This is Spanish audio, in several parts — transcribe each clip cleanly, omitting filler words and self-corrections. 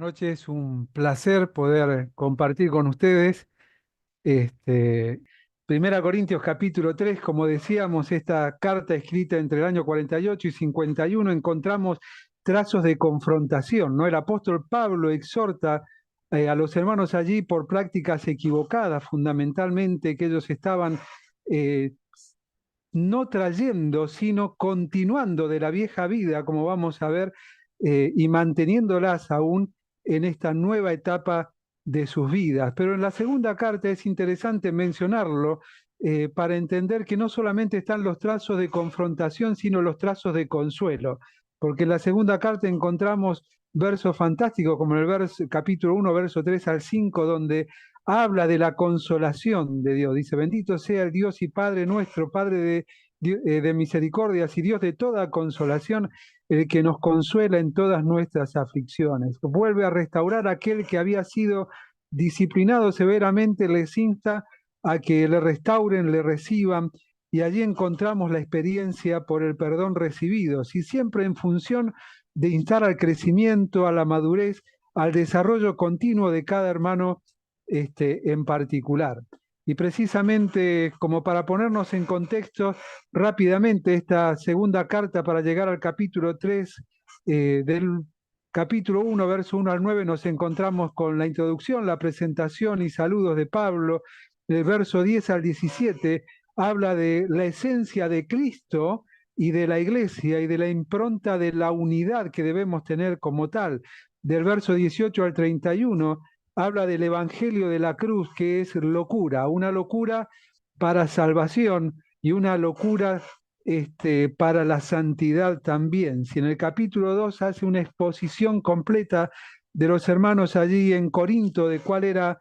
noches, un placer poder compartir con ustedes. Este, Primera Corintios capítulo 3, como decíamos, esta carta escrita entre el año 48 y 51, encontramos trazos de confrontación, ¿no? El apóstol Pablo exhorta a los hermanos allí por prácticas equivocadas, fundamentalmente que ellos estaban eh, no trayendo, sino continuando de la vieja vida, como vamos a ver, y manteniéndolas aún en esta nueva etapa de sus vidas. Pero en la segunda carta es interesante mencionarlo para entender que no solamente están los trazos de confrontación, sino los trazos de consuelo, porque en la segunda carta encontramos versos fantásticos como el capítulo 1, verso 3 al 5, donde habla de la consolación de Dios. Dice, bendito sea el Dios y Padre nuestro, Padre de misericordias y Dios de toda consolación, el que nos consuela en todas nuestras aflicciones. Vuelve a restaurar a aquel que había sido disciplinado severamente, les insta a que le restauren, le reciban, y allí encontramos la experiencia por el perdón recibido, y siempre en función de instar al crecimiento, a la madurez, al desarrollo continuo de cada hermano en particular. Y precisamente como para ponernos en contexto rápidamente esta segunda carta para llegar al capítulo 3 del capítulo 1, verso 1 al 9, nos encontramos con la introducción, la presentación y saludos de Pablo. El verso 10 al 17 habla de la esencia de Cristo y de la iglesia y de la impronta de la unidad que debemos tener como tal. Del verso 18 al 31 habla del Evangelio de la cruz, que es locura, una locura para salvación y una locura para la santidad también. Si en el capítulo 2 hace una exposición completa de los hermanos allí en Corinto, de cuál era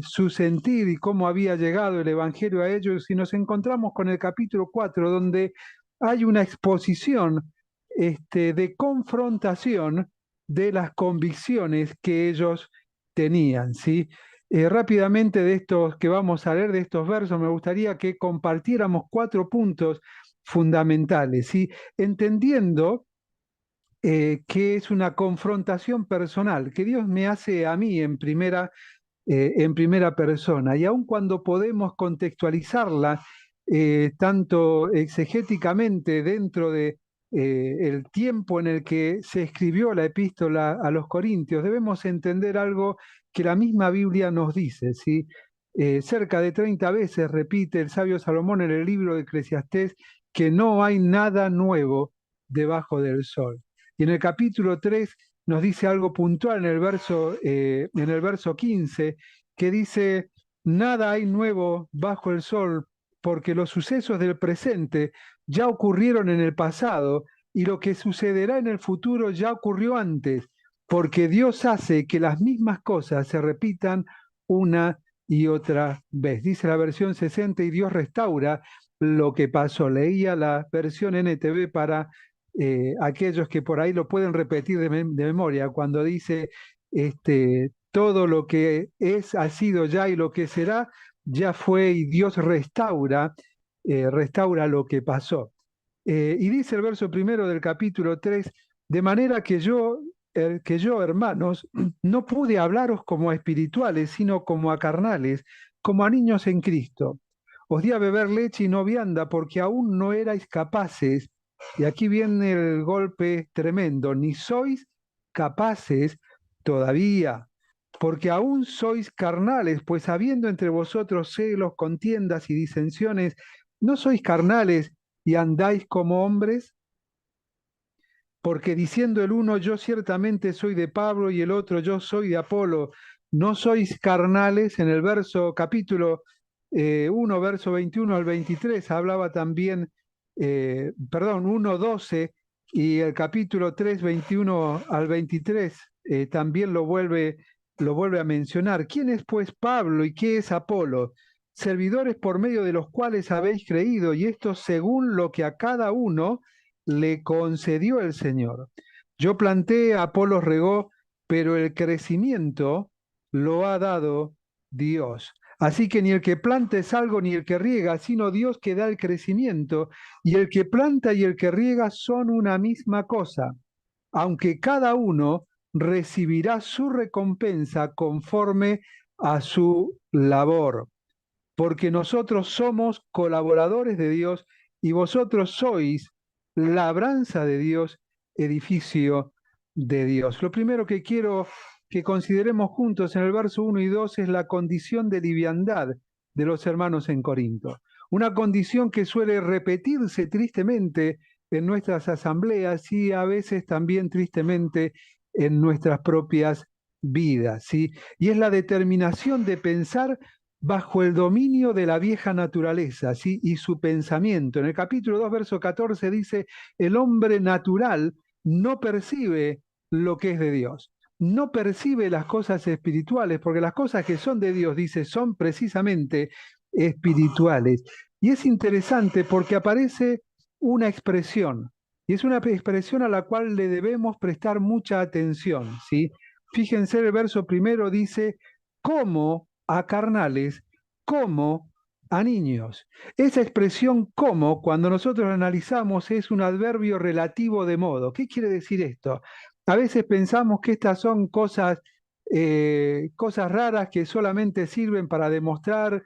su sentir y cómo había llegado el Evangelio a ellos, y nos encontramos con el capítulo 4, donde hay una exposición de confrontación de las convicciones que ellos tenían, ¿sí? Rápidamente de estos que vamos a leer, de estos versos, me gustaría que compartiéramos 4 puntos fundamentales, ¿sí? Entendiendo que es una confrontación personal, que Dios me hace a mí en primera persona, y aun cuando podemos contextualizarla tanto exegéticamente dentro de el tiempo en el que se escribió la epístola a los Corintios, debemos entender algo que la misma Biblia nos dice, ¿sí? Cerca de 30 veces repite el sabio Salomón en el libro de Eclesiastés que no hay nada nuevo debajo del sol. Y en el capítulo 3 nos dice algo puntual en el verso 15, que dice, nada hay nuevo bajo el sol, porque los sucesos del presente ya ocurrieron en el pasado y lo que sucederá en el futuro ya ocurrió antes, porque Dios hace que las mismas cosas se repitan una y otra vez. Dice la versión 60 y Dios restaura lo que pasó. Leía la versión NTV para aquellos que por ahí lo pueden repetir de memoria, cuando dice, todo lo que es, ha sido ya y lo que será, ya fue y Dios restaura lo que pasó. Y dice el verso primero del capítulo 3, de manera que yo, hermanos, no pude hablaros como a espirituales, sino como a carnales, como a niños en Cristo. Os di a beber leche y no vianda, porque aún no erais capaces, y aquí viene el golpe tremendo, ni sois capaces todavía, porque aún sois carnales, pues habiendo entre vosotros celos, contiendas y disensiones, ¿no sois carnales y andáis como hombres? Porque diciendo el uno, yo ciertamente soy de Pablo, y el otro, yo soy de Apolo, ¿no sois carnales? En el capítulo 1, verso 21 al 23, hablaba también, perdón, 1:12, y el capítulo 3, 21 al 23, también lo vuelve a mencionar. ¿Quién es pues Pablo y qué es Apolo? Servidores por medio de los cuales habéis creído, y esto según lo que a cada uno le concedió el Señor. Yo planté, Apolo regó, pero el crecimiento lo ha dado Dios. Así que ni el que planta es algo, ni el que riega, sino Dios que da el crecimiento. Y el que planta y el que riega son una misma cosa, aunque cada uno recibirá su recompensa conforme a su labor, porque nosotros somos colaboradores de Dios y vosotros sois labranza de Dios, edificio de Dios. Lo primero que quiero que consideremos juntos en el verso 1 y 2 es la condición de liviandad de los hermanos en Corinto. Una condición que suele repetirse tristemente en nuestras asambleas y a veces también tristemente en nuestras propias vidas, ¿sí? Y es la determinación de pensar bajo el dominio de la vieja naturaleza, ¿sí? Y su pensamiento. En el capítulo 2, verso 14 dice, el hombre natural no percibe lo que es de Dios, no percibe las cosas espirituales, porque las cosas que son de Dios, dice, son precisamente espirituales. Y es interesante porque aparece una expresión, y es una expresión a la cual le debemos prestar mucha atención, ¿sí? Fíjense, el verso primero dice, como a carnales, como a niños. Esa expresión como, cuando nosotros la analizamos, es un adverbio relativo de modo. ¿Qué quiere decir esto? A veces pensamos que estas son cosas raras que solamente sirven para demostrar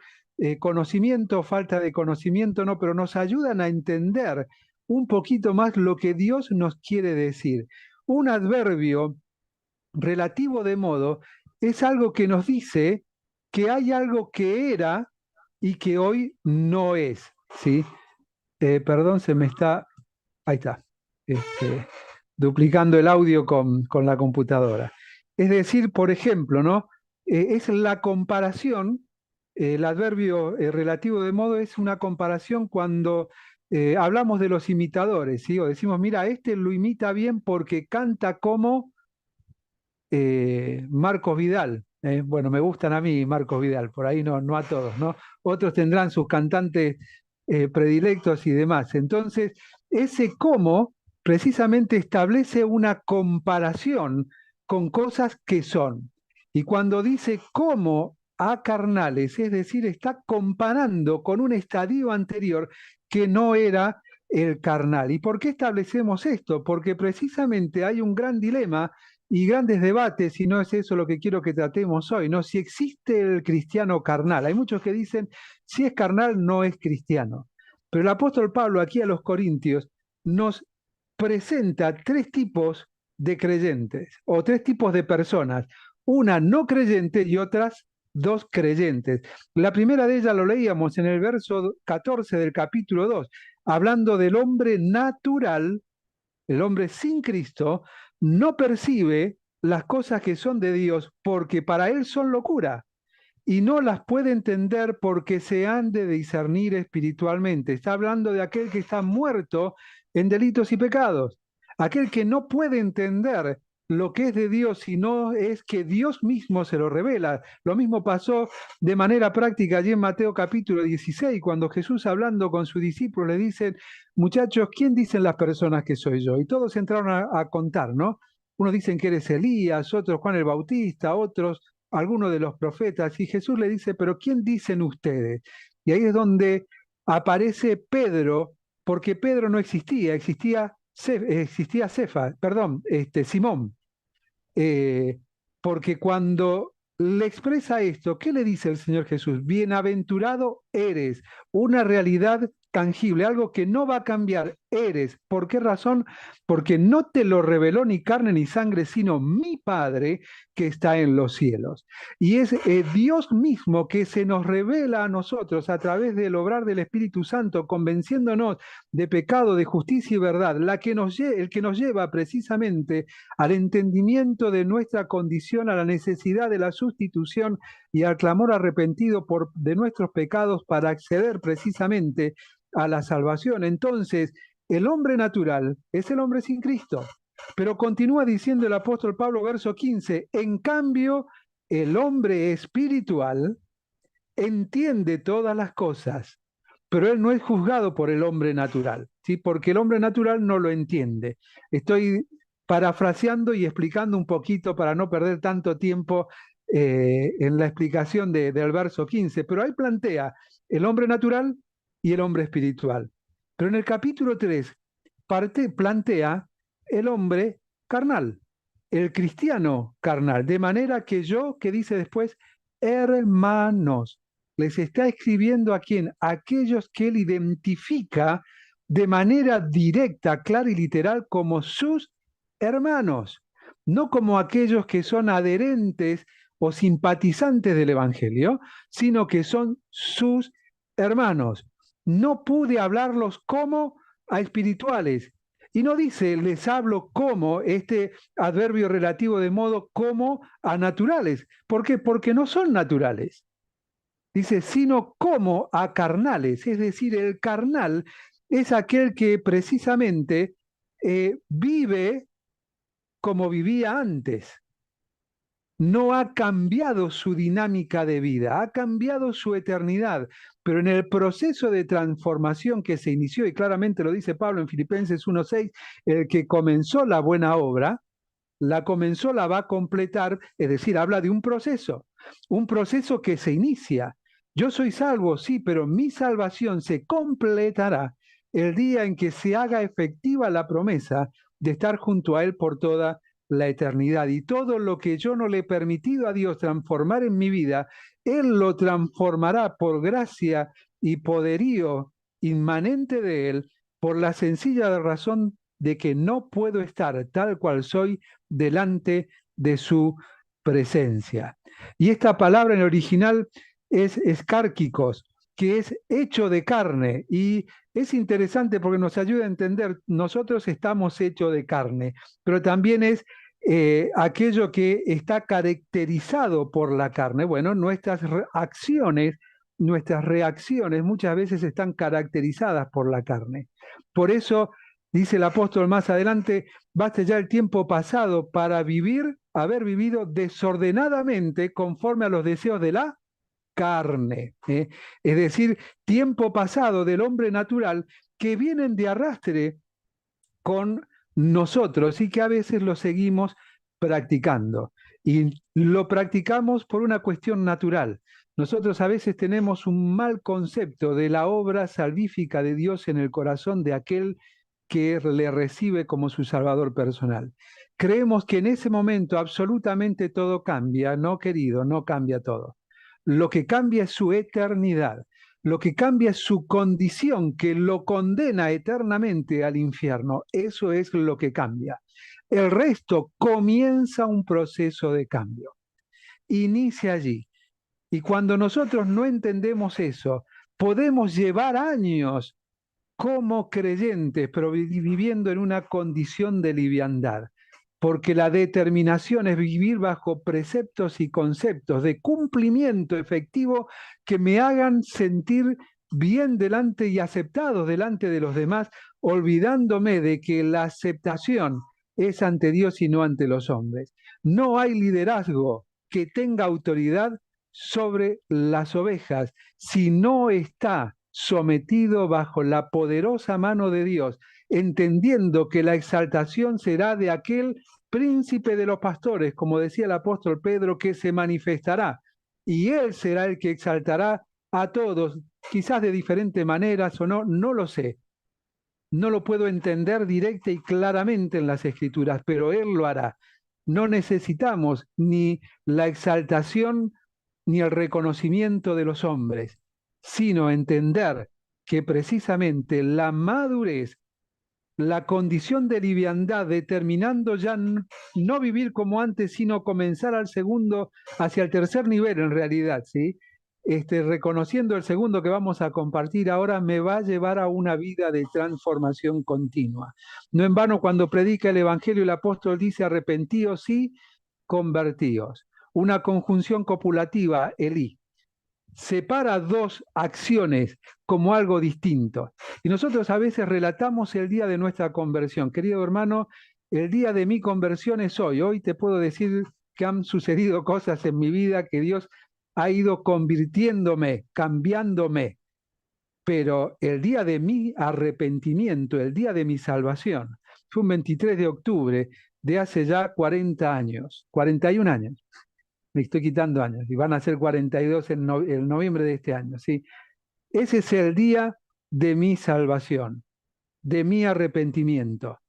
conocimiento, falta de conocimiento, no, pero nos ayudan a entender un poquito más lo que Dios nos quiere decir. Un adverbio relativo de modo es algo que nos dice que hay algo que era y que hoy no es, ¿sí? Perdón, se me está, ahí está, duplicando el audio con la computadora. Es decir, por ejemplo, ¿no? Es la comparación, el adverbio relativo de modo es una comparación cuando hablamos de los imitadores, ¿sí? O decimos, mira, este lo imita bien porque canta como Marcos Vidal. Bueno, me gustan a mí Marcos Vidal, por ahí no, no a todos, ¿no? Otros tendrán sus cantantes predilectos y demás. Entonces, ese cómo precisamente establece una comparación con cosas que son. Y cuando dice cómo a carnales, es decir, está comparando con un estadio anterior que no era el carnal. ¿Y por qué establecemos esto? Porque precisamente hay un gran dilema y grandes debates, y no es eso lo que quiero que tratemos hoy, ¿no? Si existe el cristiano carnal. Hay muchos que dicen, si es carnal, no es cristiano. Pero el apóstol Pablo aquí a los Corintios nos presenta tres tipos de creyentes, o tres tipos de personas, una no creyente y otras dos creyentes. La primera de ellas lo leíamos en el verso 14 del capítulo 2, hablando del hombre natural. El hombre sin Cristo no percibe las cosas que son de Dios porque para él son locura y no las puede entender porque se han de discernir espiritualmente. Está hablando de aquel que está muerto en delitos y pecados, aquel que no puede entender lo que es de Dios, sino es que Dios mismo se lo revela. Lo mismo pasó de manera práctica allí en Mateo capítulo 16, cuando Jesús hablando con sus discípulos le dicen, muchachos, ¿quién dicen las personas que soy yo? Y todos entraron a contar, ¿no? Unos dicen que eres Elías, otros Juan el Bautista, otros algunos de los profetas, y Jesús le dice, pero ¿quién dicen ustedes? Y ahí es donde aparece Pedro, porque Pedro no existía, existía Simón. Eh, Porque cuando le expresa esto, ¿qué le dice el Señor Jesús? Bienaventurado eres, una realidad tangible, algo que no va a cambiar, eres. ¿Por qué razón? Porque no te lo reveló ni carne ni sangre, sino mi Padre que está en los cielos. Y es Dios mismo que se nos revela a nosotros a través del obrar del Espíritu Santo, convenciéndonos de pecado, de justicia y verdad, el que nos lleva precisamente al entendimiento de nuestra condición, a la necesidad de la sustitución y al clamor arrepentido de nuestros pecados para acceder precisamente a la salvación. Entonces, el hombre natural es el hombre sin Cristo. Pero continúa diciendo el apóstol Pablo, verso 15, en cambio, el hombre espiritual entiende todas las cosas, pero él no es juzgado por el hombre natural, ¿sí? Porque el hombre natural no lo entiende. Estoy parafraseando y explicando un poquito para no perder tanto tiempo en la explicación del verso 15, pero ahí plantea el hombre natural y el hombre espiritual. Pero en el capítulo 3 plantea el hombre carnal. el cristiano carnal, de manera que yo, que dice después, hermanos, les está escribiendo a quién, a aquellos que él identifica de manera directa, clara y literal como sus hermanos, no como aquellos que son adherentes o simpatizantes del Evangelio, sino que son sus hermanos. No pude hablarlos como a espirituales. Y no dice, les hablo como, este adverbio relativo de modo como a naturales. ¿Por qué? Porque no son naturales. Dice, sino como a carnales. Es decir, el carnal es aquel que precisamente vive como vivía antes. No ha cambiado su dinámica de vida, ha cambiado su eternidad, pero en el proceso de transformación que se inició, y claramente lo dice Pablo en Filipenses 1:6, el que comenzó la buena obra, la comenzó, la va a completar, es decir, habla de un proceso que se inicia. Yo soy salvo, sí, pero mi salvación se completará el día en que se haga efectiva la promesa de estar junto a Él por toda la eternidad. Y todo lo que yo no le he permitido a Dios transformar en mi vida, Él lo transformará por gracia y poderío inmanente de Él, por la sencilla razón de que no puedo estar tal cual soy delante de su presencia. Y esta palabra en el original es escárquicos, que es hecho de carne, y es interesante porque nos ayuda a entender, nosotros estamos hechos de carne, pero también es aquello que está caracterizado por la carne. Bueno, nuestras acciones, nuestras reacciones muchas veces están caracterizadas por la carne. Por eso dice el apóstol más adelante, baste ya el tiempo pasado para vivir, haber vivido desordenadamente conforme a los deseos de la carne. Es decir, tiempo pasado del hombre natural que vienen de arrastre con nosotros y que a veces lo seguimos practicando. Y lo practicamos por una cuestión natural. Nosotros a veces tenemos un mal concepto de la obra salvífica de Dios en el corazón de aquel que le recibe como su Salvador personal. Creemos que en ese momento absolutamente todo cambia. No, querido, no cambia todo. Lo que cambia es su eternidad. Lo que cambia es su condición, que lo condena eternamente al infierno. Eso es lo que cambia. El resto comienza un proceso de cambio. Inicia allí. Y cuando nosotros no entendemos eso, podemos llevar años como creyentes, pero viviendo en una condición de liviandad, porque la determinación es vivir bajo preceptos y conceptos de cumplimiento efectivo que me hagan sentir bien delante y aceptados delante de los demás, olvidándome de que la aceptación es ante Dios y no ante los hombres. No hay liderazgo que tenga autoridad sobre las ovejas si no está sometido bajo la poderosa mano de Dios, entendiendo que la exaltación será de aquel príncipe de los pastores, como decía el apóstol Pedro, que se manifestará, y él será el que exaltará a todos, quizás de diferentes maneras o no, no lo sé. No lo puedo entender directa y claramente en las escrituras, pero él lo hará. No necesitamos ni la exaltación ni el reconocimiento de los hombres, sino entender que precisamente la madurez, la condición de liviandad, determinando ya no vivir como antes, sino comenzar al segundo, hacia el tercer nivel en realidad, ¿sí? Reconociendo el segundo que vamos a compartir ahora, me va a llevar a una vida de transformación continua. No en vano, cuando predica el Evangelio, el apóstol dice: arrepentíos y convertíos. Una conjunción copulativa, Elí, separa dos acciones como algo distinto. Y nosotros a veces relatamos el día de nuestra conversión. Querido hermano, el día de mi conversión es hoy. Hoy te puedo decir que han sucedido cosas en mi vida, que Dios ha ido convirtiéndome, cambiándome. Pero el día de mi arrepentimiento, el día de mi salvación, fue un 23 de octubre de hace ya 40 años, 41 años. Me estoy quitando años, y van a ser 42 en noviembre de este año, ¿sí? Ese es el día de mi salvación, de mi arrepentimiento.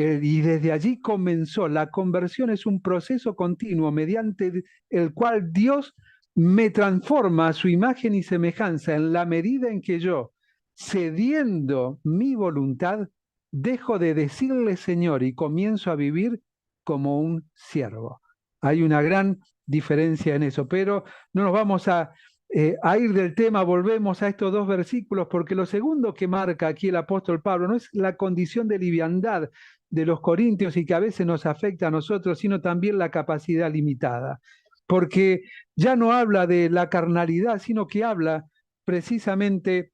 Y desde allí comenzó. La conversión es un proceso continuo mediante el cual Dios me transforma a su imagen y semejanza en la medida en que yo, cediendo mi voluntad, dejo de decirle Señor y comienzo a vivir como un siervo. Hay una gran diferencia en eso, pero no nos vamos a ir del tema. Volvemos a estos dos versículos, porque lo segundo que marca aquí el apóstol Pablo no es la condición de liviandad de los corintios y que a veces nos afecta a nosotros, sino también la capacidad limitada. Porque ya no habla de la carnalidad, sino que habla precisamente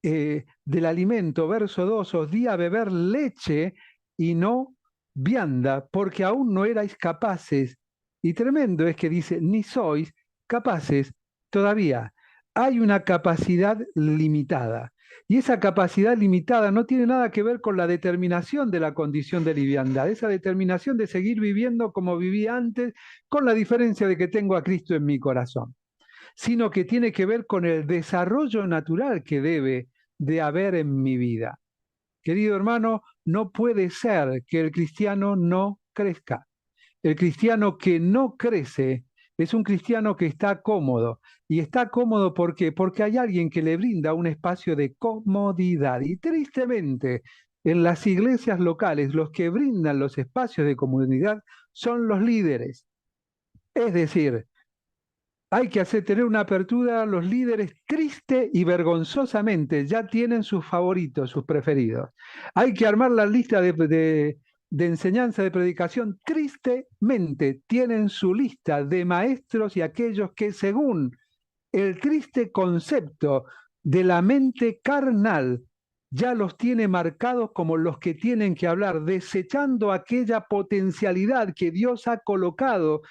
del alimento. Verso 2, os di a beber leche y no vianda, porque aún no erais capaces. Y tremendo es que dice, ni sois capaces todavía. Hay una capacidad limitada. Y esa capacidad limitada no tiene nada que ver con la determinación de la condición de liviandad, esa determinación de seguir viviendo como vivía antes, con la diferencia de que tengo a Cristo en mi corazón, sino que tiene que ver con el desarrollo natural que debe de haber en mi vida. Querido hermano, no puede ser que el cristiano no crezca. El cristiano que no crece es un cristiano que está cómodo. ¿Y está cómodo por qué? Porque hay alguien que le brinda un espacio de comodidad. Y tristemente, en las iglesias locales, los que brindan los espacios de comodidad son los líderes. Es decir, hay que tener una apertura. Los líderes triste y vergonzosamente ya tienen sus favoritos, sus preferidos. Hay que armar la lista de enseñanza, de predicación. Tristemente tienen su lista de maestros y aquellos que según el triste concepto de la mente carnal ya los tiene marcados como los que tienen que hablar, desechando aquella potencialidad que Dios ha colocado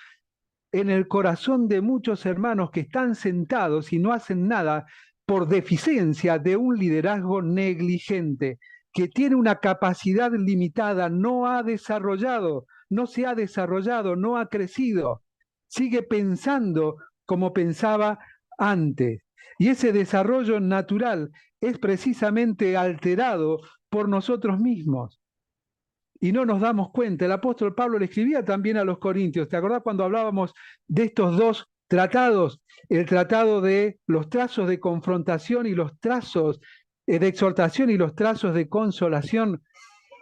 en el corazón de muchos hermanos que están sentados y no hacen nada por deficiencia de un liderazgo negligente, que tiene una capacidad limitada, no ha desarrollado, no se ha desarrollado, no ha crecido, sigue pensando como pensaba antes. Y ese desarrollo natural es precisamente alterado por nosotros mismos y no nos damos cuenta. El apóstol Pablo le escribía también a los corintios. ¿Te acordás cuando hablábamos de estos dos tratados? El tratado de los trazos de confrontación y los trazos de exhortación y los trazos de consolación.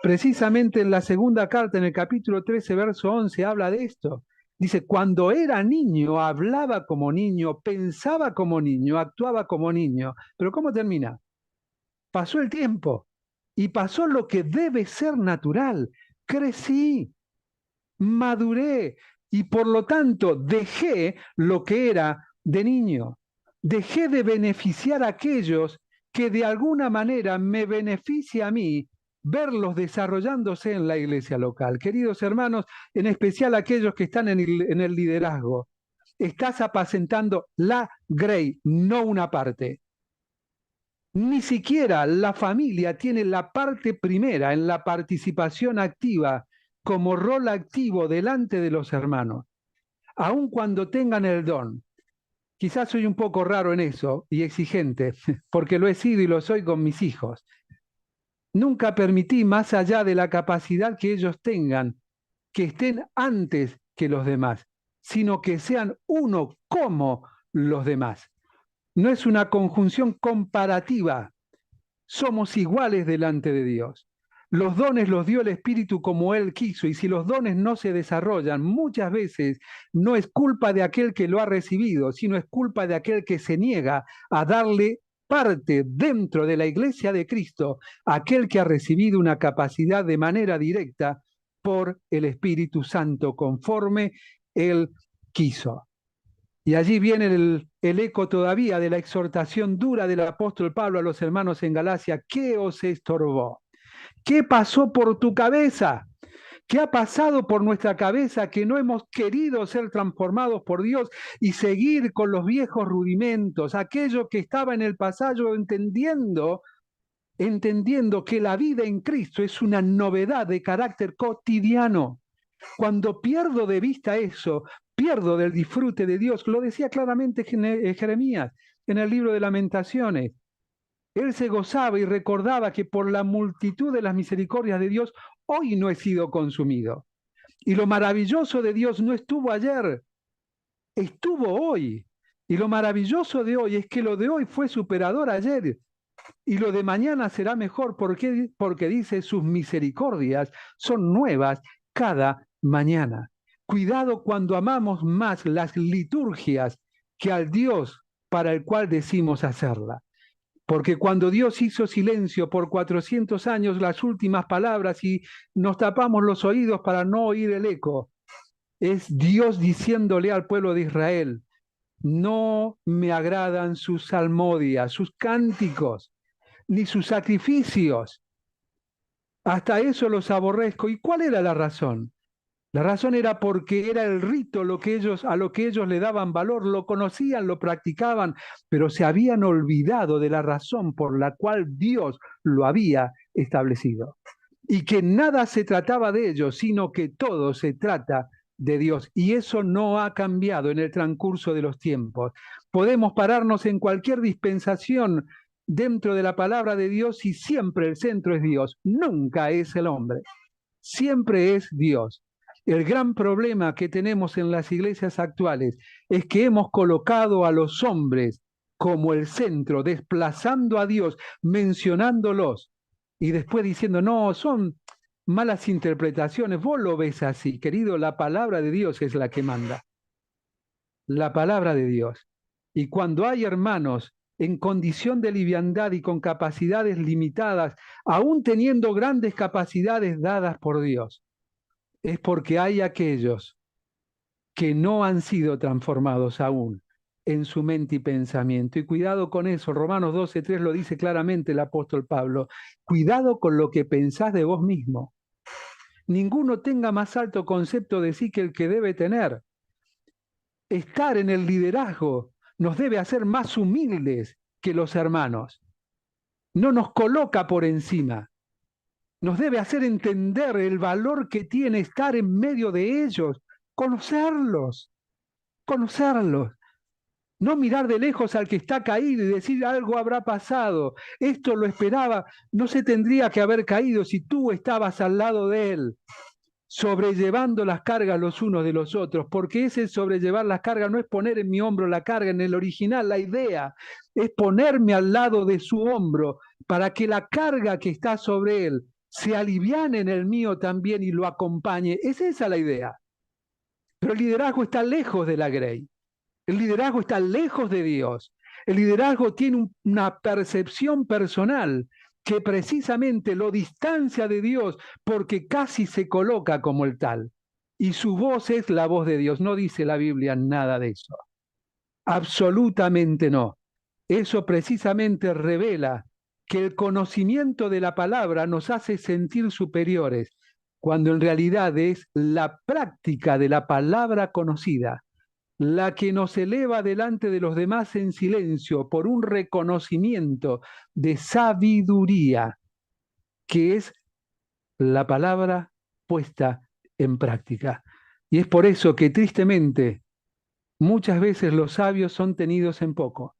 Precisamente en la segunda carta, en el capítulo 13, verso 11, habla de esto. Dice, cuando era niño, hablaba como niño, pensaba como niño, actuaba como niño. Pero ¿cómo termina? Pasó el tiempo y pasó lo que debe ser natural. Crecí, maduré y por lo tanto dejé lo que era de niño. Dejé de beneficiar a aquellos que de alguna manera me beneficia a mí verlos desarrollándose en la iglesia local. Queridos hermanos, en especial aquellos que están en el liderazgo, estás apacentando la grey, no una parte. Ni siquiera la familia tiene la parte primera en la participación activa como rol activo delante de los hermanos, aun cuando tengan el don. Quizás soy un poco raro en eso y exigente, porque lo he sido y lo soy con mis hijos. Nunca permití, más allá de la capacidad que ellos tengan, que estén antes que los demás, sino que sean uno como los demás. No es una conjunción comparativa. Somos iguales delante de Dios. Los dones los dio el Espíritu como Él quiso, y si los dones no se desarrollan, muchas veces no es culpa de aquel que lo ha recibido, sino es culpa de aquel que se niega a darle parte dentro de la iglesia de Cristo, aquel que ha recibido una capacidad de manera directa por el Espíritu Santo, conforme Él quiso. Y allí viene el eco todavía de la exhortación dura del apóstol Pablo a los hermanos en Galacia. ¿Qué os estorbó? ¿Qué pasó por tu cabeza? ¿Qué ha pasado por nuestra cabeza que no hemos querido ser transformados por Dios y seguir con los viejos rudimentos, aquello que estaba en el pasado, entendiendo que la vida en Cristo es una novedad de carácter cotidiano? Cuando pierdo de vista eso, pierdo del disfrute de Dios. Lo decía claramente Jeremías en el libro de Lamentaciones. Él se gozaba y recordaba que por la multitud de las misericordias de Dios, hoy no he sido consumido. Y lo maravilloso de Dios no estuvo ayer, estuvo hoy. Y lo maravilloso de hoy es que lo de hoy fue superador ayer. Y lo de mañana será mejor. Porque dice, sus misericordias son nuevas cada mañana. Cuidado cuando amamos más las liturgias que al Dios para el cual decimos hacerla. Porque cuando Dios hizo silencio por 400 años, las últimas palabras, y nos tapamos los oídos para no oír el eco, es Dios diciéndole al pueblo de Israel: no me agradan sus salmodias, sus cánticos, ni sus sacrificios. Hasta eso los aborrezco. ¿Y cuál era la razón? La razón era porque era el rito a lo que ellos le daban valor, lo conocían, lo practicaban, pero se habían olvidado de la razón por la cual Dios lo había establecido. Y que nada se trataba de ellos, sino que todo se trata de Dios. Y eso no ha cambiado en el transcurso de los tiempos. Podemos pararnos en cualquier dispensación dentro de la palabra de Dios y siempre el centro es Dios. Nunca es el hombre, siempre es Dios. El gran problema que tenemos en las iglesias actuales es que hemos colocado a los hombres como el centro, desplazando a Dios, mencionándolos y después diciendo, no, son malas interpretaciones. Vos lo ves así, querido, la palabra de Dios es la que manda. La palabra de Dios. Y cuando hay hermanos en condición de liviandad y con capacidades limitadas, aún teniendo grandes capacidades dadas por Dios, es porque hay aquellos que no han sido transformados aún en su mente y pensamiento. Y cuidado con eso, Romanos 12:3 lo dice claramente el apóstol Pablo, cuidado con lo que pensás de vos mismo. Ninguno tenga más alto concepto de sí que el que debe tener. Estar en el liderazgo nos debe hacer más humildes que los hermanos. No nos coloca por encima. Nos debe hacer entender el valor que tiene estar en medio de ellos, conocerlos, conocerlos. No mirar de lejos al que está caído y decir algo habrá pasado. Esto lo esperaba, no se tendría que haber caído si tú estabas al lado de él, sobrellevando las cargas los unos de los otros, porque ese sobrellevar las cargas no es poner en mi hombro la carga. En el original la idea es ponerme al lado de su hombro para que la carga que está sobre él se aliviane en el mío también y lo acompañe. Es esa la idea. Pero el liderazgo está lejos de la grey. El liderazgo está lejos de Dios. El liderazgo tiene una percepción personal que precisamente lo distancia de Dios porque casi se coloca como el tal. Y su voz es la voz de Dios. No dice la Biblia nada de eso. Absolutamente no. Eso precisamente revela que el conocimiento de la palabra nos hace sentir superiores, cuando en realidad es la práctica de la palabra conocida la que nos eleva delante de los demás en silencio por un reconocimiento de sabiduría, que es la palabra puesta en práctica. Y es por eso que tristemente muchas veces los sabios son tenidos en poco,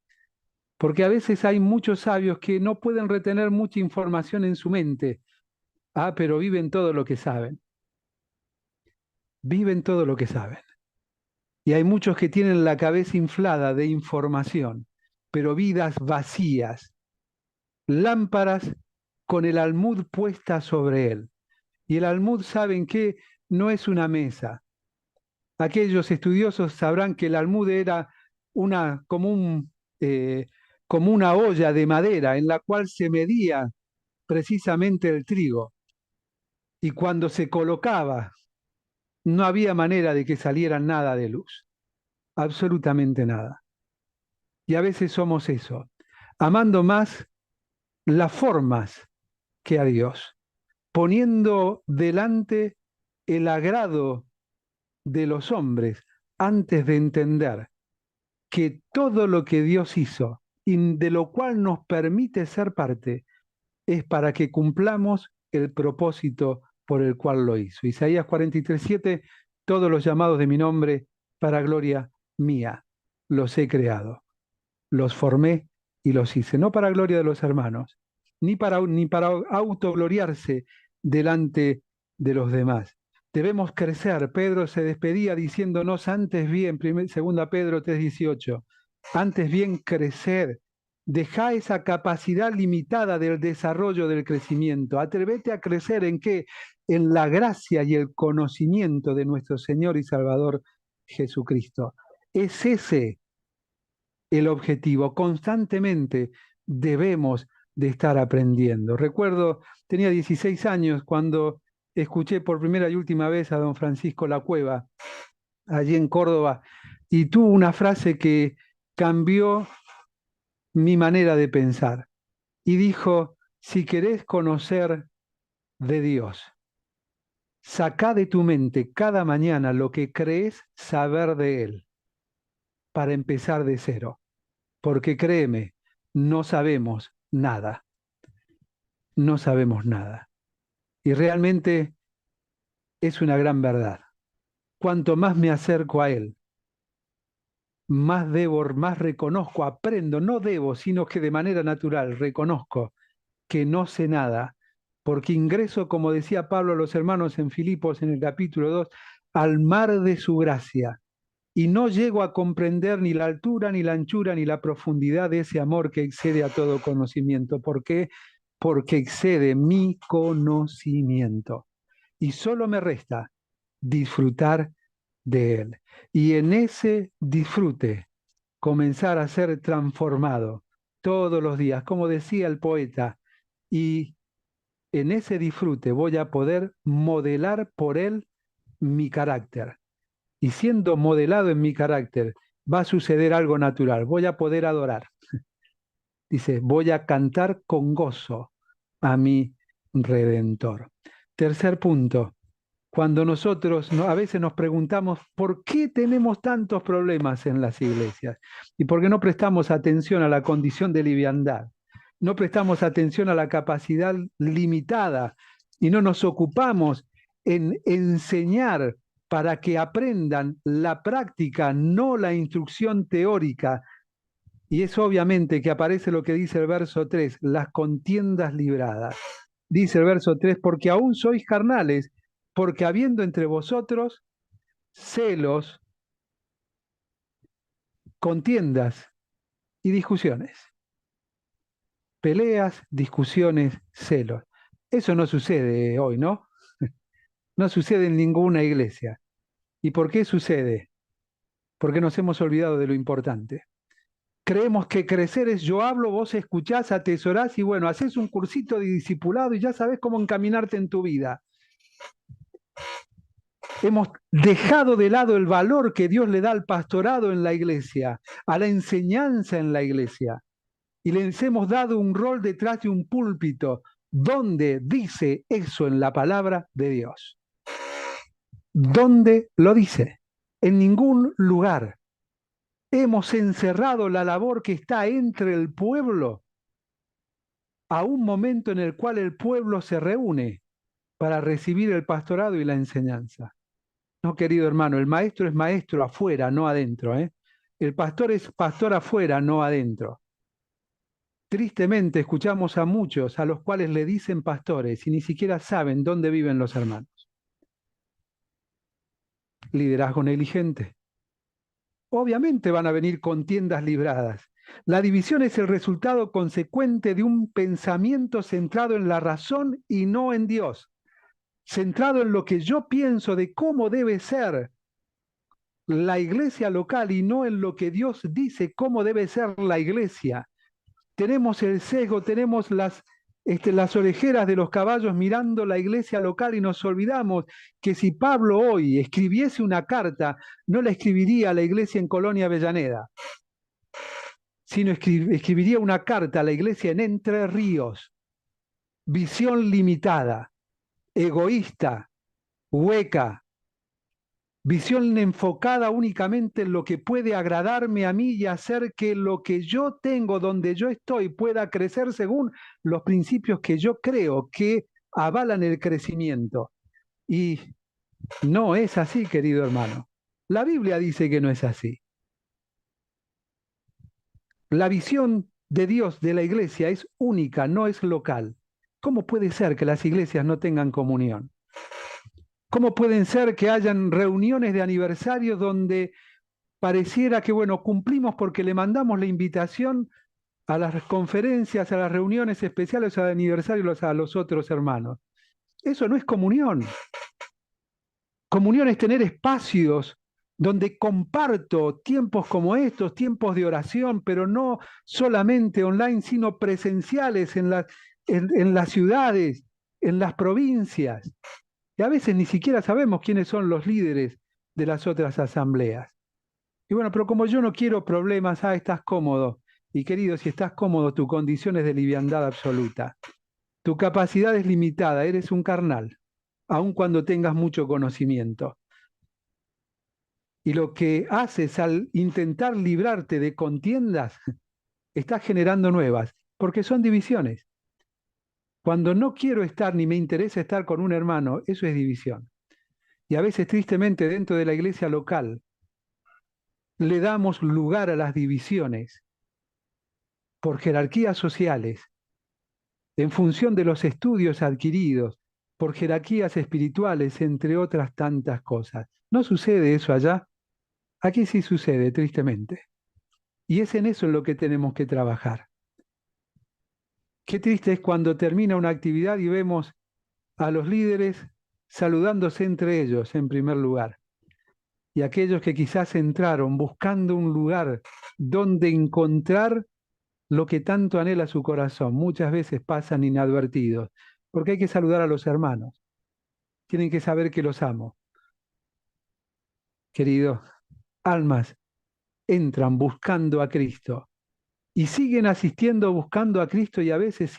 porque a veces hay muchos sabios que no pueden retener mucha información en su mente, pero viven todo lo que saben, viven todo lo que saben. Y hay muchos que tienen la cabeza inflada de información, pero vidas vacías, lámparas con el almud puesta sobre él. Y el almud, ¿saben qué? No es una mesa. Aquellos estudiosos sabrán que el almud era una, como, como una olla de madera en la cual se medía precisamente el trigo. Y cuando se colocaba, no había manera de que saliera nada de luz, absolutamente nada. Y a veces somos eso, amando más las formas que a Dios, poniendo delante el agrado de los hombres antes de entender que todo lo que Dios hizo y de lo cual nos permite ser parte es para que cumplamos el propósito por el cual lo hizo. Isaías 43:7, todos los llamados de mi nombre para gloria mía los he creado, los formé y los hice, no para gloria de los hermanos, ni para autogloriarse delante de los demás. Debemos crecer. Pedro se despedía diciéndonos antes bien, 2 Pedro 3:18, antes bien crecer. Deja esa capacidad limitada del desarrollo del crecimiento. Atrevete a crecer ¿en qué? En la gracia y el conocimiento de nuestro Señor y Salvador Jesucristo. Es ese el objetivo. Constantemente debemos de estar aprendiendo. Recuerdo, tenía 16 años cuando escuché por primera y última vez a don Francisco La Cueva, allí en Córdoba, y tuvo una frase que cambió mi manera de pensar. Y dijo, si querés conocer de Dios, sacá de tu mente cada mañana lo que crees saber de Él, para empezar de cero. Porque créeme, no sabemos nada, no sabemos nada. Y realmente es una gran verdad. Cuanto más me acerco a Él, más reconozco, aprendo, no debo, sino que de manera natural reconozco que no sé nada, porque ingreso, como decía Pablo a los hermanos en Filipos en el capítulo 2, al mar de su gracia, y no llego a comprender ni la altura, ni la anchura, ni la profundidad de ese amor que excede a todo conocimiento. ¿Por qué? Porque excede mi conocimiento. Y solo me resta disfrutar de Él. Y en ese disfrute comenzar a ser transformado todos los días, como decía el poeta, y en ese disfrute voy a poder modelar por Él mi carácter. Y siendo modelado en mi carácter, va a suceder algo natural. Voy a poder adorar. Dice, voy a cantar con gozo a mi Redentor. Tercer punto, cuando nosotros a veces nos preguntamos por qué tenemos tantos problemas en las iglesias y por qué no prestamos atención a la condición de liviandad, no prestamos atención a la capacidad limitada y no nos ocupamos en enseñar para que aprendan la práctica, no la instrucción teórica. Y es obviamente que aparece lo que dice el verso 3, las contiendas libradas. Dice el verso 3, porque aún sois carnales, porque habiendo entre vosotros celos, contiendas y discusiones. Peleas, discusiones, celos. Eso no sucede hoy, ¿no? No sucede en ninguna iglesia. ¿Y por qué sucede? Porque nos hemos olvidado de lo importante. Creemos que crecer es yo hablo, vos escuchás, atesorás y bueno, haces un cursito de discipulado y ya sabes cómo encaminarte en tu vida. Hemos dejado de lado el valor que Dios le da al pastorado en la iglesia, a la enseñanza en la iglesia. Y les hemos dado un rol detrás de un púlpito. ¿Dónde dice eso en la palabra de Dios? ¿Dónde lo dice? En ningún lugar. Hemos encerrado la labor que está entre el pueblo a un momento en el cual el pueblo se reúne para recibir el pastorado y la enseñanza. No, querido hermano, el maestro es maestro afuera, no adentro, ¿eh? El pastor es pastor afuera, no adentro. Tristemente escuchamos a muchos a los cuales le dicen pastores y ni siquiera saben dónde viven los hermanos. Liderazgo negligente. Obviamente van a venir contiendas libradas. La división es el resultado consecuente de un pensamiento centrado en la razón y no en Dios. Centrado en lo que yo pienso de cómo debe ser la iglesia local y no en lo que Dios dice cómo debe ser la iglesia. Tenemos el sesgo, tenemos las orejeras de los caballos mirando la iglesia local y nos olvidamos que si Pablo hoy escribiese una carta, no la escribiría a la iglesia en Colonia Avellaneda, sino escribiría una carta a la iglesia en Entre Ríos. Visión limitada, egoísta, hueca, visión enfocada únicamente en lo que puede agradarme a mí y hacer que lo que yo tengo donde yo estoy pueda crecer según los principios que yo creo que avalan el crecimiento. Y no es así, querido hermano. La Biblia dice que no es así. La visión de Dios de la iglesia es única, no es local. ¿Cómo puede ser que las iglesias no tengan comunión? ¿Cómo pueden ser que hayan reuniones de aniversario donde pareciera que, bueno, cumplimos porque le mandamos la invitación a las conferencias, a las reuniones especiales, al aniversario a los otros hermanos? Eso no es comunión. Comunión es tener espacios donde comparto tiempos como estos, tiempos de oración, pero no solamente online, sino presenciales en las ciudades, en las provincias. Y a veces ni siquiera sabemos quiénes son los líderes de las otras asambleas. Y bueno, pero como yo no quiero problemas, estás cómodo. Y querido, si estás cómodo, tu condición es de liviandad absoluta. Tu capacidad es limitada, eres un carnal, aun cuando tengas mucho conocimiento. Y lo que haces al intentar librarte de contiendas, estás generando nuevas, porque son divisiones. Cuando no quiero estar ni me interesa estar con un hermano, eso es división. Y a veces, tristemente, dentro de la iglesia local, le damos lugar a las divisiones por jerarquías sociales, en función de los estudios adquiridos, por jerarquías espirituales, entre otras tantas cosas. ¿No sucede eso allá? Aquí sí sucede, tristemente. Y es en eso en lo que tenemos que trabajar. Qué triste es cuando termina una actividad y vemos a los líderes saludándose entre ellos en primer lugar. Y aquellos que quizás entraron buscando un lugar donde encontrar lo que tanto anhela su corazón, muchas veces pasan inadvertidos, porque hay que saludar a los hermanos. Tienen que saber que los amo. Queridos, almas entran buscando a Cristo y siguen asistiendo buscando a Cristo y a veces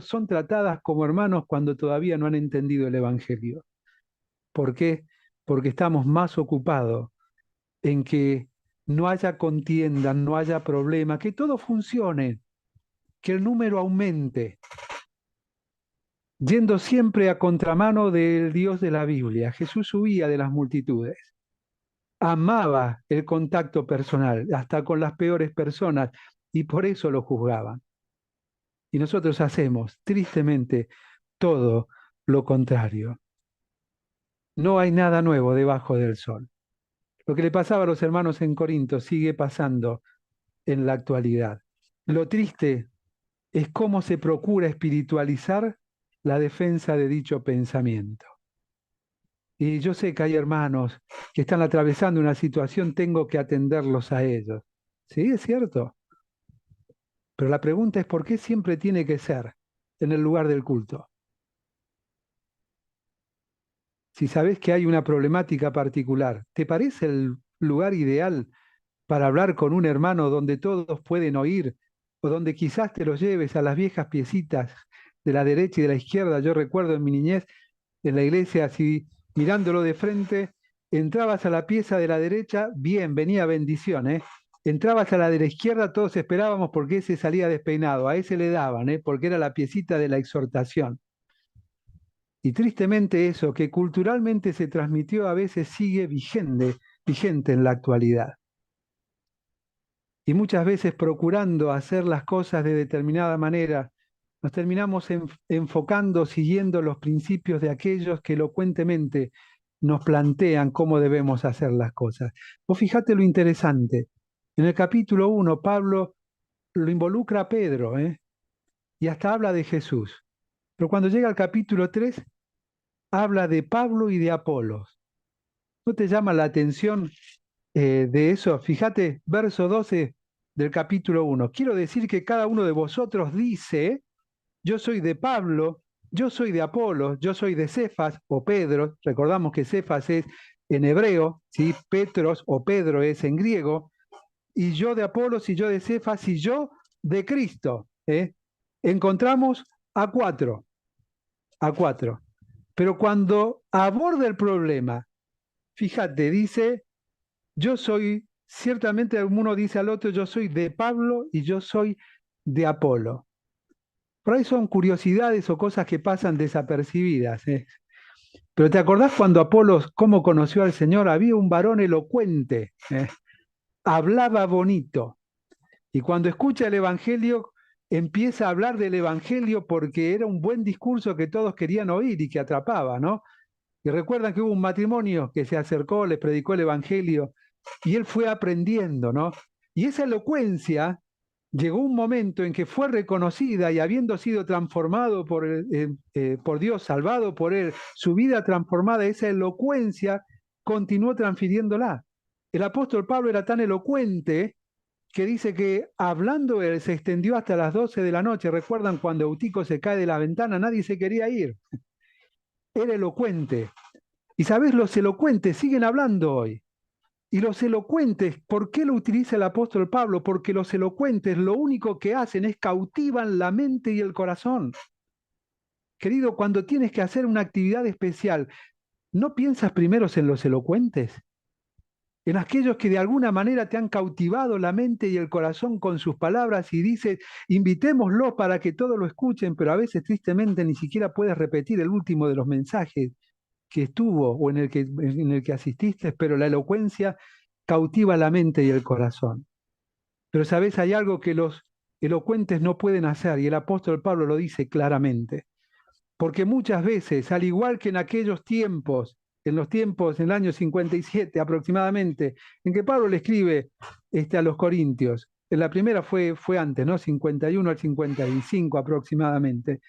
son tratadas como hermanos cuando todavía no han entendido el Evangelio. ¿Por qué? Porque estamos más ocupados en que no haya contienda, no haya problema, que todo funcione, que el número aumente, yendo siempre a contramano del Dios de la Biblia. Jesús huía de las multitudes, amaba el contacto personal, hasta con las peores personas, y por eso lo juzgaban. Y nosotros hacemos, tristemente, todo lo contrario. No hay nada nuevo debajo del sol. Lo que le pasaba a los hermanos en Corinto sigue pasando en la actualidad. Lo triste es cómo se procura espiritualizar la defensa de dicho pensamiento. Y yo sé que hay hermanos que están atravesando una situación, tengo que atenderlos a ellos. Sí, es cierto. Pero la pregunta es ¿por qué siempre tiene que ser en el lugar del culto? Si sabes que hay una problemática particular, ¿te parece el lugar ideal para hablar con un hermano donde todos pueden oír o donde quizás te lo lleves a las viejas piecitas de la derecha y de la izquierda? Yo recuerdo en mi niñez en la iglesia, así mirándolo de frente, entrabas a la pieza de la derecha, bien, venía bendición, ¿eh? Entrabas a la de la izquierda, todos esperábamos porque ese salía despeinado, a ese le daban, ¿eh? Porque era la piecita de la exhortación. Y tristemente eso, que culturalmente se transmitió, a veces sigue vigente en la actualidad. Y muchas veces procurando hacer las cosas de determinada manera, nos terminamos enfocando, siguiendo los principios de aquellos que elocuentemente nos plantean cómo debemos hacer las cosas. Vos fíjate lo interesante. En el capítulo 1, Pablo lo involucra a Pedro, y hasta habla de Jesús. Pero cuando llega al capítulo 3, habla de Pablo y de Apolos. ¿No te llama la atención de eso? Fíjate, verso 12 del capítulo 1. Quiero decir que cada uno de vosotros dice, yo soy de Pablo, yo soy de Apolos, yo soy de Cefas o Pedro. Recordamos que Cefas es en hebreo, ¿sí? Petros o Pedro es en griego, y yo de Apolos y yo de Cefas y yo de Cristo. Encontramos a cuatro. Pero cuando aborda el problema, fíjate, dice, yo soy, ciertamente uno dice al otro, yo soy de Pablo y yo soy de Apolo. Por ahí son curiosidades o cosas que pasan desapercibidas. Pero ¿te acordás cuando Apolos, cómo conoció al Señor? Había un varón elocuente, hablaba bonito. Y cuando escucha el Evangelio, empieza a hablar del Evangelio porque era un buen discurso que todos querían oír y que atrapaba, ¿no? Y recuerdan que hubo un matrimonio que se acercó, le predicó el Evangelio y él fue aprendiendo, ¿no? Y esa elocuencia llegó un momento en que fue reconocida y habiendo sido transformado por Dios, salvado por él, su vida transformada, esa elocuencia continuó transfiriéndola. El apóstol Pablo era tan elocuente que dice que hablando él se extendió hasta las 12 de la noche. ¿Recuerdan cuando Eutico se cae de la ventana? Nadie se quería ir. Era elocuente. Y sabes, los elocuentes siguen hablando hoy. Y los elocuentes, ¿por qué lo utiliza el apóstol Pablo? Porque los elocuentes lo único que hacen es cautivan la mente y el corazón. Querido, cuando tienes que hacer una actividad especial, ¿no piensas primero en los elocuentes? En aquellos que de alguna manera te han cautivado la mente y el corazón con sus palabras y dices, invitémoslo para que todos lo escuchen, pero a veces tristemente ni siquiera puedes repetir el último de los mensajes que estuvo o en el que asististe, pero la elocuencia cautiva la mente y el corazón. Pero sabes, hay algo que los elocuentes no pueden hacer y el apóstol Pablo lo dice claramente, porque muchas veces, al igual que en aquellos tiempos, en los tiempos, en el año 57 aproximadamente, en que Pablo le escribe a los Corintios, en la primera fue antes, ¿no? 51 al 55 aproximadamente,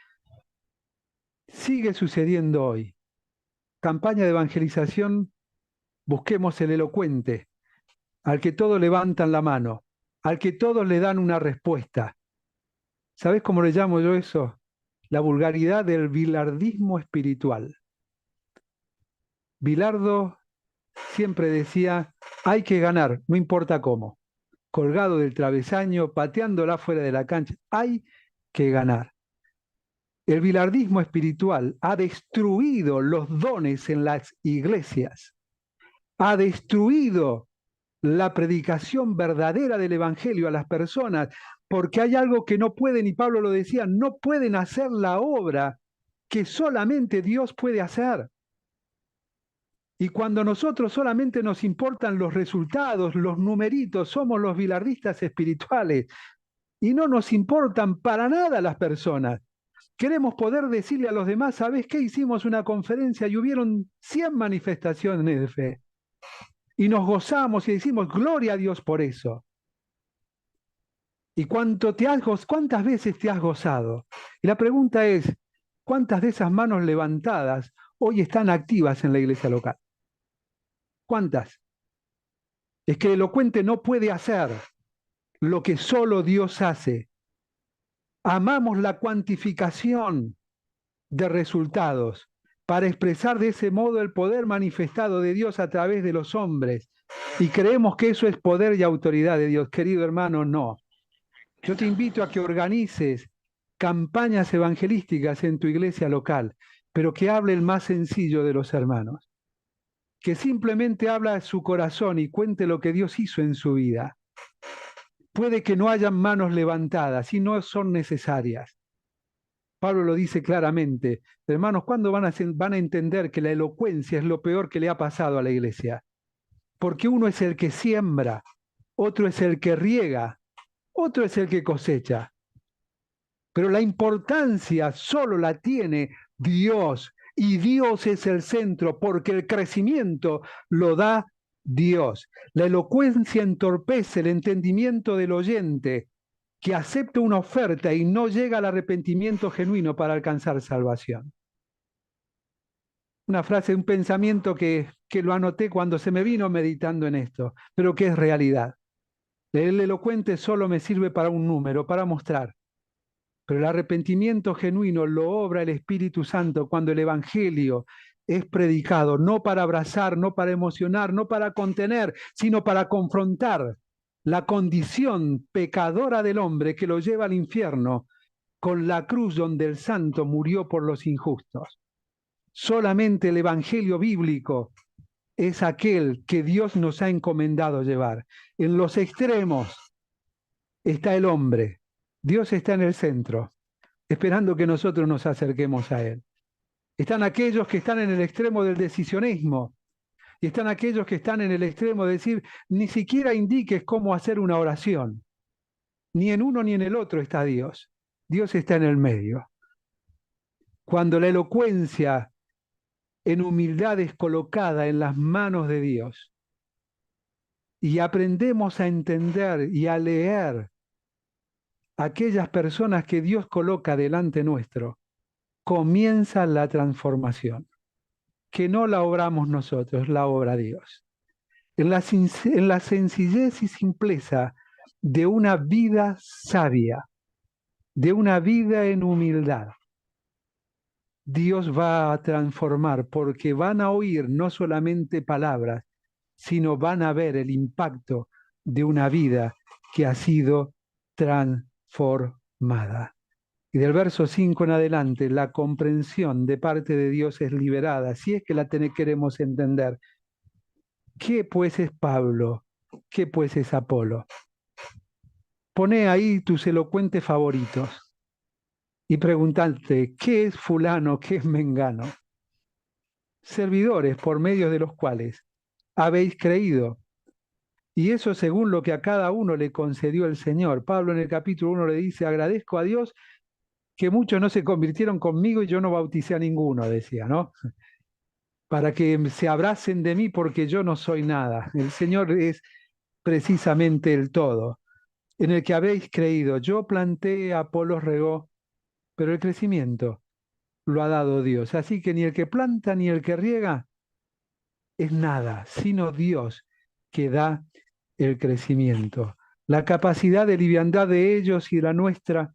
sigue sucediendo hoy. Campaña de evangelización, busquemos el elocuente, al que todos levantan la mano, al que todos le dan una respuesta. ¿Sabes cómo le llamo yo eso? La vulgaridad del bilardismo espiritual. Bilardo siempre decía, hay que ganar, no importa cómo. Colgado del travesaño, pateándola fuera de la cancha, hay que ganar. El bilardismo espiritual ha destruido los dones en las iglesias, ha destruido la predicación verdadera del Evangelio a las personas, porque hay algo que no pueden, y Pablo lo decía, no pueden hacer la obra que solamente Dios puede hacer. Y cuando nosotros solamente nos importan los resultados, los numeritos, somos los bilardistas espirituales y no nos importan para nada las personas. Queremos poder decirle a los demás, ¿sabes qué? Hicimos una conferencia y hubieron 100 manifestaciones de fe. Y nos gozamos y decimos, gloria a Dios por eso. ¿Y cuántas veces te has gozado? Y la pregunta es, ¿cuántas de esas manos levantadas hoy están activas en la iglesia local? ¿Cuántas? Es que el elocuente no puede hacer lo que solo Dios hace. Amamos la cuantificación de resultados para expresar de ese modo el poder manifestado de Dios a través de los hombres. Y creemos que eso es poder y autoridad de Dios. Querido hermano, no. Yo te invito a que organices campañas evangelísticas en tu iglesia local, pero que hable el más sencillo de los hermanos, que simplemente habla de su corazón y cuente lo que Dios hizo en su vida. Puede que no hayan manos levantadas y no son necesarias. Pablo lo dice claramente. Hermanos, ¿cuándo van a entender que la elocuencia es lo peor que le ha pasado a la iglesia? Porque uno es el que siembra, otro es el que riega, otro es el que cosecha. Pero la importancia solo la tiene Dios y Dios es el centro porque el crecimiento lo da Dios. La elocuencia entorpece el entendimiento del oyente que acepta una oferta y no llega al arrepentimiento genuino para alcanzar salvación. Una frase, un pensamiento que lo anoté cuando se me vino meditando en esto, pero que es realidad. El elocuente solo me sirve para un número, para mostrar. Pero el arrepentimiento genuino lo obra el Espíritu Santo cuando el Evangelio es predicado, no para abrazar, no para emocionar, no para contener, sino para confrontar la condición pecadora del hombre que lo lleva al infierno con la cruz donde el santo murió por los injustos. Solamente el Evangelio bíblico es aquel que Dios nos ha encomendado llevar. En los extremos está el hombre, Dios está en el centro, esperando que nosotros nos acerquemos a Él. Están aquellos que están en el extremo del decisionismo y están aquellos que están en el extremo de decir, ni siquiera indiques cómo hacer una oración. Ni en uno ni en el otro está Dios. Dios está en el medio. Cuando la elocuencia en humildad es colocada en las manos de Dios y aprendemos a entender y a leer aquellas personas que Dios coloca delante nuestro, comienza la transformación, que no la obramos nosotros, la obra Dios. En la sencillez y simpleza de una vida sabia, de una vida en humildad, Dios va a transformar porque van a oír no solamente palabras, sino van a ver el impacto de una vida que ha sido transformada. Y del verso 5 en adelante, la comprensión de parte de Dios es liberada, si es que la queremos entender. ¿Qué pues es Pablo? ¿Qué pues es Apolo? Pone ahí tus elocuentes favoritos y preguntarte, ¿qué es fulano? ¿Qué es mengano? Servidores por medio de los cuales habéis creído. Y eso según lo que a cada uno le concedió el Señor. Pablo en el capítulo 1 le dice, agradezco a Dios que muchos no se convirtieron conmigo y yo no bauticé a ninguno, decía, ¿no? Para que se abracen de mí porque yo no soy nada. El Señor es precisamente el todo, en el que habéis creído. Yo planté, Apolos regó, pero el crecimiento lo ha dado Dios. Así que ni el que planta ni el que riega es nada, sino Dios que da el crecimiento. La capacidad de liviandad de ellos y la nuestra,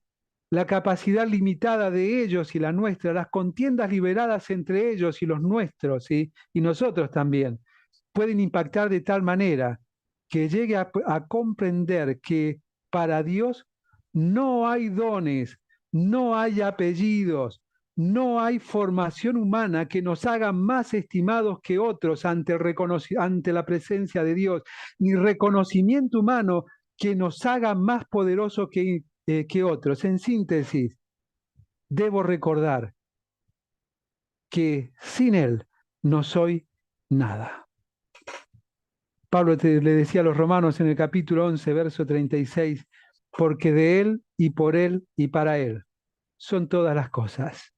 la capacidad limitada de ellos y la nuestra, las contiendas liberadas entre ellos y los nuestros, ¿sí? Y nosotros también, pueden impactar de tal manera que llegue a comprender que para Dios no hay dones, no hay apellidos, no hay formación humana que nos haga más estimados que otros ante la presencia de Dios, ni reconocimiento humano que nos haga más poderosos que otros. En síntesis, debo recordar que sin Él no soy nada. Pablo le decía a los romanos en el capítulo 11, verso 36, porque de Él y por Él y para Él son todas las cosas.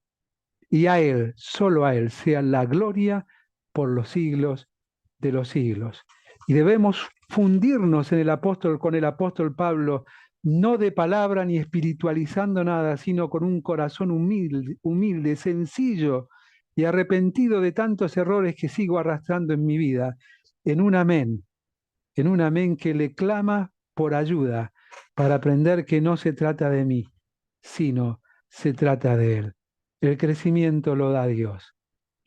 Y a Él, solo a Él, sea la gloria por los siglos de los siglos. Y debemos fundirnos en con el apóstol Pablo, no de palabra ni espiritualizando nada, sino con un corazón humilde, sencillo y arrepentido de tantos errores que sigo arrastrando en mi vida, en un amén que le clama por ayuda para aprender que no se trata de mí, sino se trata de Él. El crecimiento lo da Dios.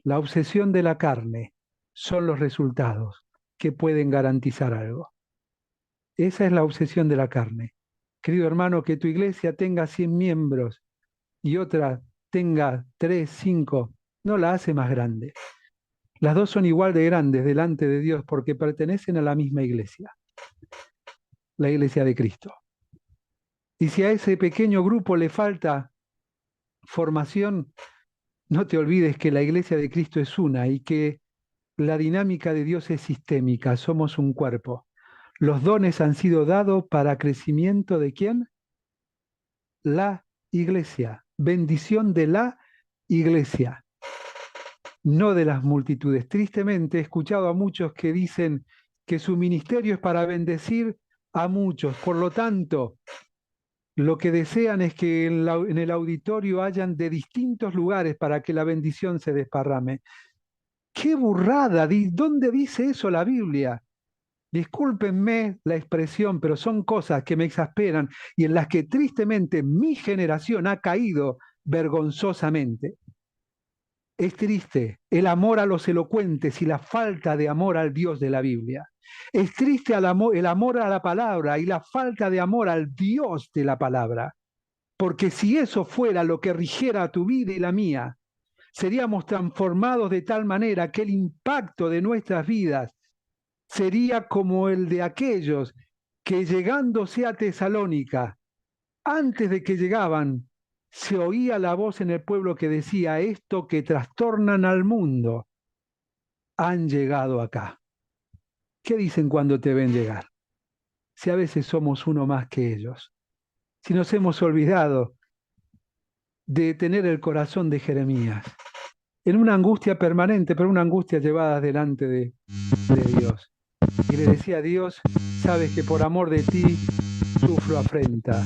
La obsesión de la carne son los resultados que pueden garantizar algo. Esa es la obsesión de la carne. Querido hermano, que tu iglesia tenga 100 miembros y otra tenga 3, 5, no la hace más grande. Las dos son igual de grandes delante de Dios porque pertenecen a la misma iglesia, la iglesia de Cristo. Y si a ese pequeño grupo le falta formación, no te olvides que la iglesia de Cristo es una y que la dinámica de Dios es sistémica, somos un cuerpo. Los dones han sido dados para crecimiento de ¿quién? La iglesia, bendición de la iglesia, no de las multitudes. Tristemente he escuchado a muchos que dicen que su ministerio es para bendecir a muchos, por lo tanto, lo que desean es que en el auditorio hayan de distintos lugares para que la bendición se desparrame. ¡Qué burrada! ¿Dónde dice eso la Biblia? Discúlpenme la expresión, pero son cosas que me exasperan y en las que tristemente mi generación ha caído vergonzosamente. Es triste el amor a los elocuentes y la falta de amor al Dios de la Biblia. Es triste el amor a la palabra y la falta de amor al Dios de la palabra. Porque si eso fuera lo que rigiera tu vida y la mía, seríamos transformados de tal manera que el impacto de nuestras vidas sería como el de aquellos que llegándose a Tesalónica, antes de que llegaban, se oía la voz en el pueblo que decía, esto que trastornan al mundo, han llegado acá. ¿Qué dicen cuando te ven llegar? Si a veces somos uno más que ellos. Si nos hemos olvidado de tener el corazón de Jeremías, en una angustia permanente, pero una angustia llevada delante de Dios. Y le decía a Dios, sabes que por amor de ti sufro afrenta.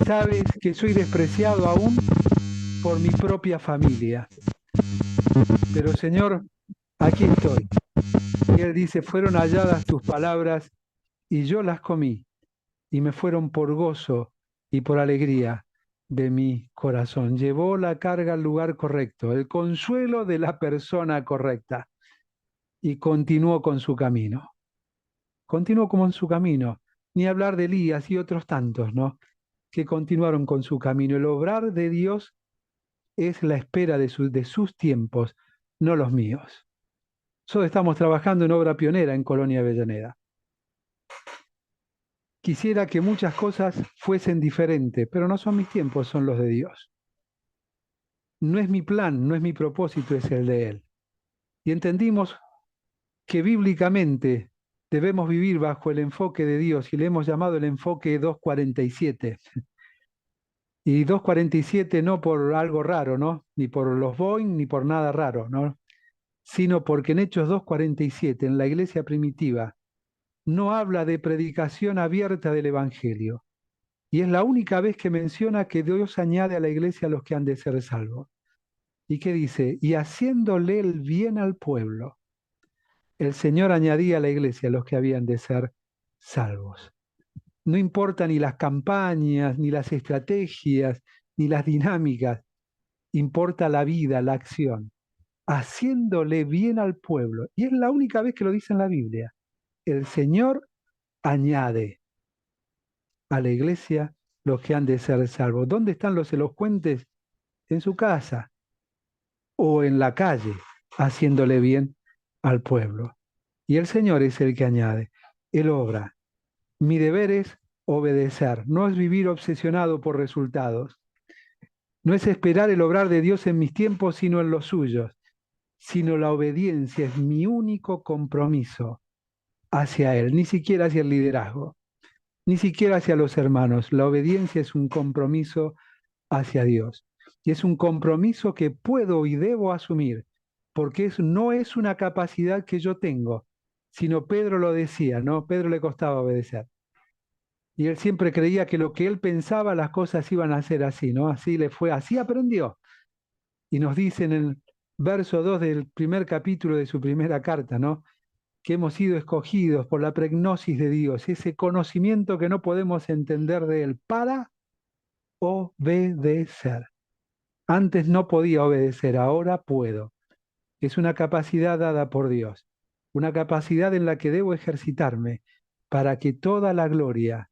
Sabes que soy despreciado aún por mi propia familia. Pero Señor, aquí estoy. Y él dice, fueron halladas tus palabras y yo las comí y me fueron por gozo y por alegría de mi corazón. Llevó la carga al lugar correcto, el consuelo de la persona correcta y continuó con su camino. Continuó como en su camino. Ni hablar de Elías y otros tantos, ¿no? Que continuaron con su camino. El obrar de Dios es la espera de sus tiempos, no los míos. Nosotros estamos trabajando en obra pionera en Colonia Avellaneda. Quisiera que muchas cosas fuesen diferentes, pero no son mis tiempos, son los de Dios. No es mi plan, no es mi propósito, es el de Él. Y entendimos que bíblicamente debemos vivir bajo el enfoque de Dios y le hemos llamado el enfoque 247. Y 247 no por algo raro, ¿no? Ni por los Boeing, ni por nada raro, ¿no? Sino porque en Hechos 247, en la iglesia primitiva, no habla de predicación abierta del Evangelio. Y es la única vez que menciona que Dios añade a la iglesia a los que han de ser salvos. ¿Y qué dice? Y haciéndole el bien al pueblo, el Señor añadía a la iglesia a los que habían de ser salvos. No importa ni las campañas, ni las estrategias, ni las dinámicas, importa la vida, la acción, haciéndole bien al pueblo. Y es la única vez que lo dice en la Biblia. El Señor añade a la iglesia los que han de ser salvos. ¿Dónde están los elocuentes? En su casa o en la calle, haciéndole bien al pueblo. Y el Señor es el que añade. Él obra. Mi deber es obedecer, no es vivir obsesionado por resultados. No es esperar el obrar de Dios en mis tiempos, sino en los suyos, sino la obediencia es mi único compromiso hacia Él, ni siquiera hacia el liderazgo, ni siquiera hacia los hermanos. La obediencia es un compromiso hacia Dios. Y es un compromiso que puedo y debo asumir, porque no es una capacidad que yo tengo, sino Pedro lo decía, ¿no? Pedro le costaba obedecer. Y él siempre creía que lo que él pensaba, las cosas iban a ser así, ¿no? Así le fue, así aprendió. Y nos dice en el verso 2 del primer capítulo de su primera carta, ¿no? Que hemos sido escogidos por la pregnosis de Dios, ese conocimiento que no podemos entender de Él para obedecer. Antes no podía obedecer, ahora puedo. Es una capacidad dada por Dios, una capacidad en la que debo ejercitarme para que toda la gloria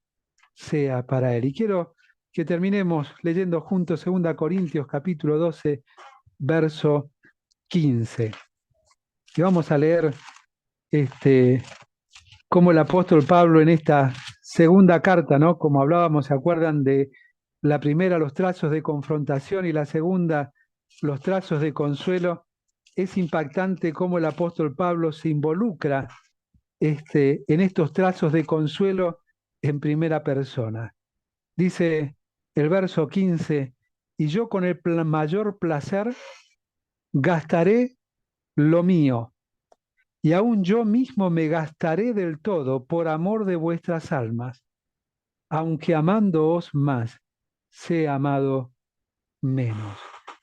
sea para Él. Y quiero que terminemos leyendo juntos 2 Corintios capítulo 12, verso 15. Y vamos a leer cómo el apóstol Pablo en esta segunda carta, ¿no? Como hablábamos, ¿se acuerdan de la primera, los trazos de confrontación y la segunda, los trazos de consuelo? Es impactante cómo el apóstol Pablo se involucra en estos trazos de consuelo en primera persona. Dice el verso 15, y yo con el mayor placer gastaré lo mío, y aún yo mismo me gastaré del todo por amor de vuestras almas, aunque amándoos más, sea amado menos.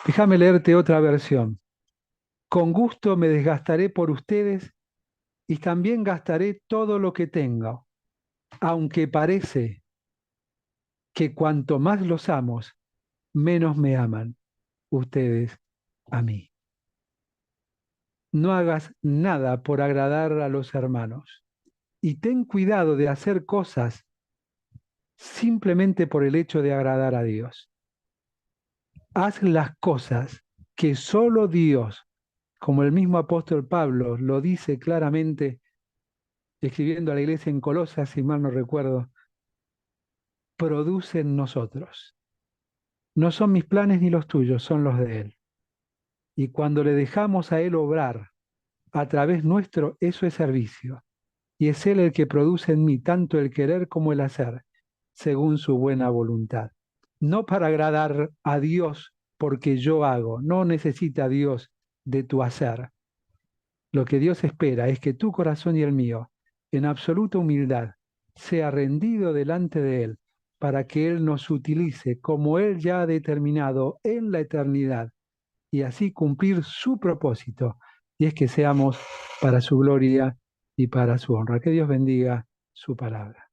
Déjame leerte otra versión. Con gusto me desgastaré por ustedes y también gastaré todo lo que tengo, aunque parece que cuanto más los amo, menos me aman ustedes a mí. No hagas nada por agradar a los hermanos y ten cuidado de hacer cosas simplemente por el hecho de agradar a Dios. Haz las cosas que solo Dios, como el mismo apóstol Pablo lo dice claramente, escribiendo a la iglesia en Colosas, si mal no recuerdo, produce en nosotros. No son mis planes ni los tuyos, son los de Él. Y cuando le dejamos a Él obrar a través nuestro, eso es servicio. Y es Él el que produce en mí tanto el querer como el hacer, según su buena voluntad. No para agradar a Dios porque yo hago, no necesita Dios de tu hacer. Lo que Dios espera es que tu corazón y el mío, en absoluta humildad, sea rendido delante de Él, para que Él nos utilice como Él ya ha determinado en la eternidad, y así cumplir su propósito, y es que seamos para su gloria y para su honra. Que Dios bendiga su palabra.